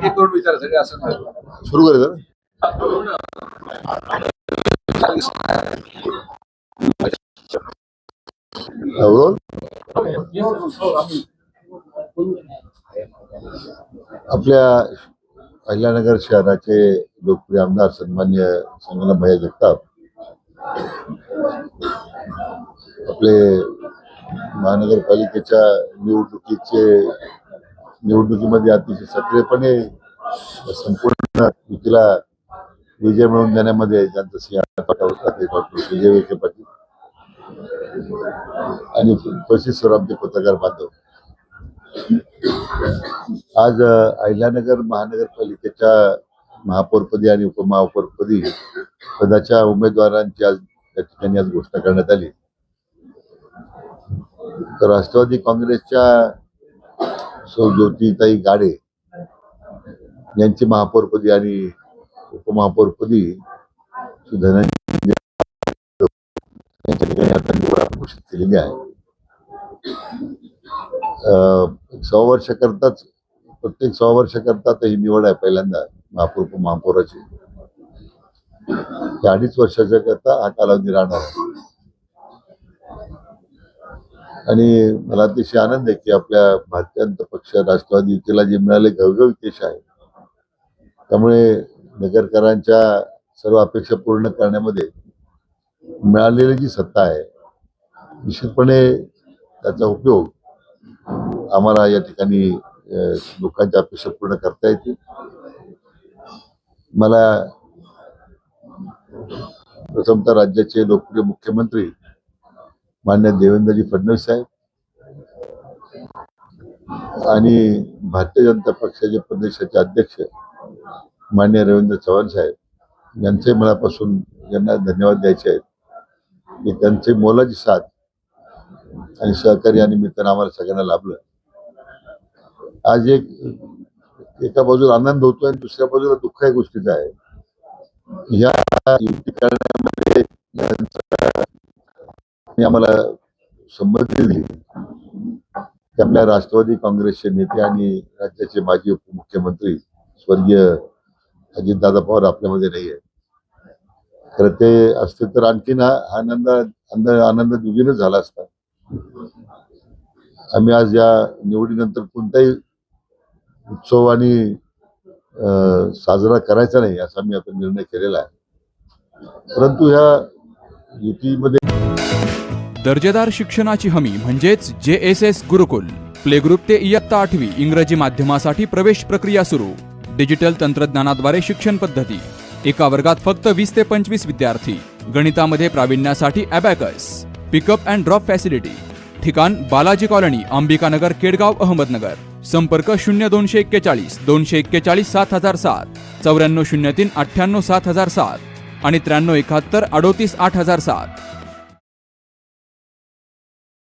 एक एक करून विचारायसाठी असं नाही. सुरू करायचं रोल. आपल्या अहिल्यानगर शहराचे लोकप्रिय आमदार सन्मान्य संगम भैया जगताप आपले महानगरपालिकेच्या निवडणुकीमध्ये अतिशय सक्रियपणे संपूर्ण युतीला विजय मिळवून देण्यामध्ये ज्यांचा सिंहाचा होता ते डॉक्टर विजय विखे पाटील आणि प्रसिद्ध स्वराज्य पत्रकार बांधव आज अहिल्यानगर महानगरपालिकेच्या महापौरपदी आणि उपमहापौरपदी पदाच्या उमेदवारांची आज त्या ठिकाणी आज घोषणा करण्यात आली. तर राष्ट्रवादी काँग्रेसच्या सौ ज्योतिताई गाडे यांची महापौरपदी आणि उपमहापौरपदी धनंजय यांच्या ठिकाणी आता निवड घोषित केलेली आहे. 6 वर्ष करताच प्रत्येक 6 वर्ष करतात ही निवड आहे पहिल्यांदा महापौर उपमहापौराची. 2.5 वर्षाच्या करता हा कालावधी राहणार आहे. आणि मला अतिशय आनंद आहे की आपल्या भारतीय जनता पक्ष राष्ट्रवादी युतीला जे मिळाले घवघवीत यश आहे त्यामुळे नगरकरांच्या सर्व अपेक्षा पूर्ण करण्यामध्ये मिळालेली जी सत्ता आहे निश्चितपणे त्याचा उपयोग आम्हाला या ठिकाणी लोकांच्या अपेक्षा पूर्ण करता येतील. मला प्रथमतः राज्याचे लोकप्रिय मुख्यमंत्री माननीय देवेंद्रजी फडणवीस साहेब आणि भारतीय जनता पक्षाचे प्रदेशाचे अध्यक्ष माननीय रवींद्र चव्हाण साहेब यांचे मनापासून यांना धन्यवाद द्यायचे आहेत की त्यांचे मोलाची साथ आणि सहकार्य आणि मित्र आम्हाला सगळ्यांना लाभलं. आज एका बाजूला आनंद होतोय आणि दुसऱ्या बाजूला दुःख या गोष्टीचा आहे. ह्या युती करण्यामध्ये आम्हाला संमती दिली की आपल्या राष्ट्रवादी काँग्रेसचे नेते आणि राज्याचे माजी उपमुख्यमंत्री स्वर्गीय अजितदादा पवार आपल्यामध्ये नाही आहे. खरं ते असते तर आणखीन आनंद दुगीनच झाला असता. आम्ही आज या निवडीनंतर कोणताही उत्सव आणि साजरा करायचा नाही असा मी आता निर्णय केलेला आहे. परंतु ह्या युतीमध्ये दर्जेदार शिक्षणाची हमी म्हणजेच JSS गुरुकुल. प्ले ग्रुप ते इयत्ता 8वी इंग्रजी माध्यमासाठी प्रवेश प्रक्रिया सुरू. डिजिटल तंत्रज्ञानाद्वारे शिक्षण पद्धती. एका वर्गात फक्त 20 ते 25 विद्यार्थी. गणितामध्ये प्रावीण्यासाठी abacus. Pickup and drop facility. ठिकाण बालाजी कॉलनी, अंबिकानगर, केडगाव, अहमदनगर. संपर्क 0241 241 7007, 9403 98 7007 आणि 9371 38 8007.